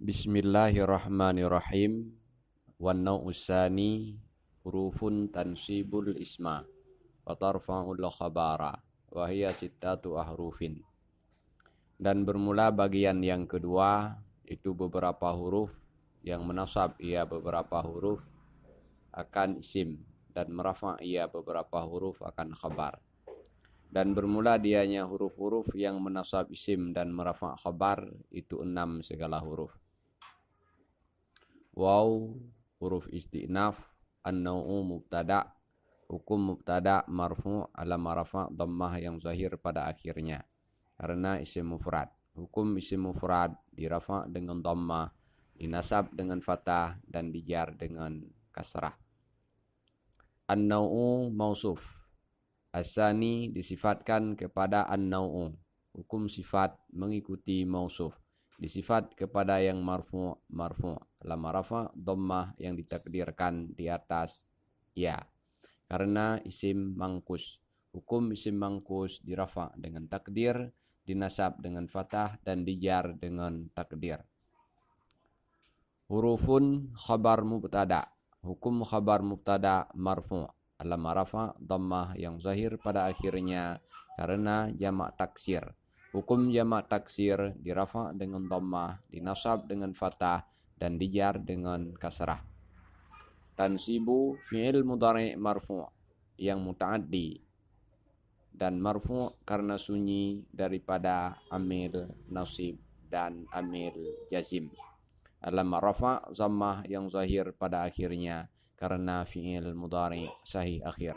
Bismillahirrahmanirrahim. Wan nau'usani hurufun tansibul isma wa tarfa'ul khabara wa hiya sittatu ahrufin. Dan bermula bagian yang kedua itu beberapa huruf yang menasab ia beberapa huruf akan isim dan merafa' ia beberapa huruf akan khabar. Dan bermula dianya huruf-huruf yang menasab isim dan merafa' khabar itu 6 segala huruf. Waw huruf istinaf, an-nau'u mubtada, hukum mubtada marfu' alam rafa' dhammah yang zahir pada akhirnya karena isim mufrad. Hukum isim mufrad dirafa' dengan dhammah, dinasab dengan fathah dan dijar dengan kasrah. An-nau'u mausuf, as-sani disifatkan kepada an-nau'u. Hukum sifat mengikuti mausuf, disifat kepada yang marfu', lam rafa' dhammah yang ditakdirkan di atas ya karena isim mangkus. Hukum isim mangkus dirafa' dengan takdir, dinasab dengan fathah dan dijar dengan takdir. Hurufun khabar mubtada, hukum khabar mubtada marfu', lam rafa' dhammah yang zahir pada akhirnya karena jamak taksir. Hukum jamak taksir dirafa' dengan dhammah, dinasab dengan fathah dan dijar dengan kasrah. Tansibu fi'il mudhari' marfu' yang muta'addi dan marfu' karena sunyi daripada amil nasib dan amil jazim. Alam rafa' dhammah yang zahir pada akhirnya karena fi'il mudhari' sahih akhir.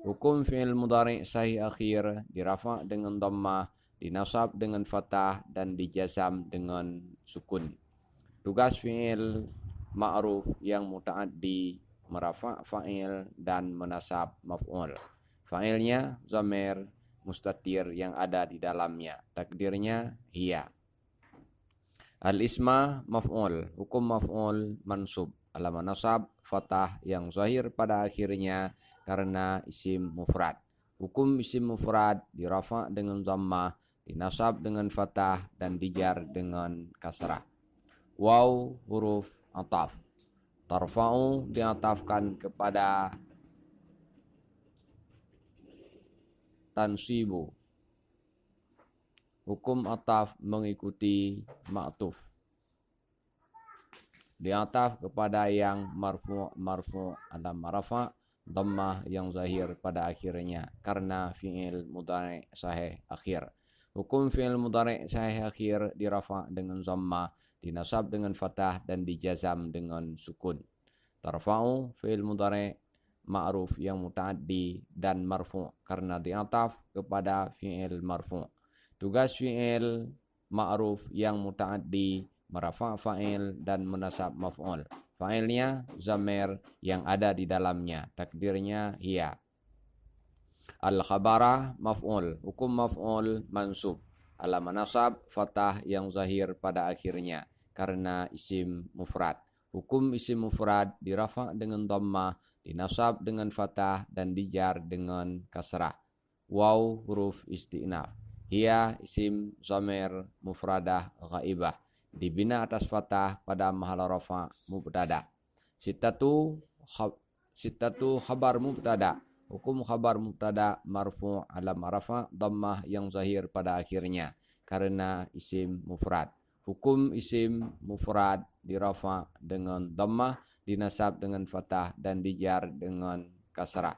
Hukum fi'il mudhari' sahih akhir dirafa' dengan dhammah, dinasab dengan fathah dan dijazam dengan sukun. Tugas fi'il ma'ruf yang muta'addi merafa' fa'il dan menasab maf'ul. Fa'ilnya zamir mustatir yang ada di dalamnya, takdirnya hiya. Al-isma maf'ul, hukum maf'ul mansub, alam nasab fathah yang zahir pada akhirnya karena isim mufrad. Hukum isim mufrad dirafa' dengan dhammah, dinasab dengan fathah dan dijar dengan kasrah. Waw huruf ataf, tarfa'u diatafkan kepada tansibu. Hukum ataf mengikuti ma'tuf, diataf kepada yang marfu' alam rafa' dhammah yang zahir pada akhirnya karena fi'il mudhari' sahih akhir. Hukum fi'il mudhari' sahih akhir dirafa' dengan dhammah, dinasab dengan fathah dan dijazam dengan sukun. Tarfa'u fi'il mudhari' ma'ruf yang muta'addi dan marfu' karena diataf kepada fi'il marfu'. Tugas fi'il ma'ruf yang muta'addi merafa' fa'il dan menasab maf'ul. Fa'ilnya zamir yang ada di dalamnya, takdirnya hiya. Al-khabara maf'ul, hukum maf'ul mansub, alam nasab fathah yang zahir pada akhirnya karena isim mufrad. Hukum isim mufrad dirafa' dengan dhammah, dinasab dengan fathah dan dijar dengan kasrah. Waw huruf istinaf, hiya isim zamir mufradah ghaibah, dibina atas fathah pada mahal rafa' mubtada. Sittatu khabar mubtada, hukum khabar mubtada marfu' alam rafa' dhammah yang zahir pada akhirnya karena isim mufrad. Hukum isim mufrad dirafa' dengan dhammah, dinasab dengan fathah dan dijar dengan kasrah.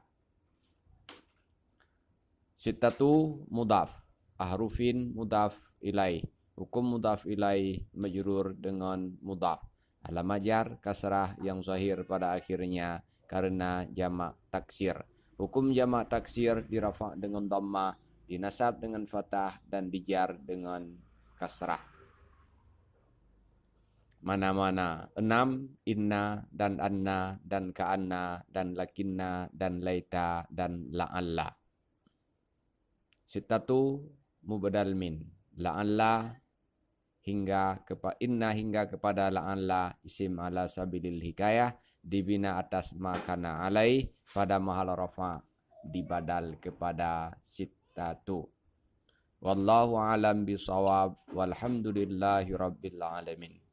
Sittatu mudhaf, ahrufin mudhaf ilaih, hukum mudhaf ilaih majrur dengan mudhaf, alam jar kasrah yang zahir pada akhirnya karena jamak taksir. Hukum jamak taksir dirafa' dengan dhammah, dinasab dengan fathah dan dijar dengan kasrah. Mana-mana 6, inna dan anna dan ka'anna dan lakinna dan laita dan la'alla. Sittatu mubadal min, la'alla hingga kepada inna hingga kepada la'alla isim ala sabilil hikayah dibina atas makana alai pada mahal rafa' dibadal kepada sittatu. Wallahu alam bisawab walhamdulillahi rabbil alamin.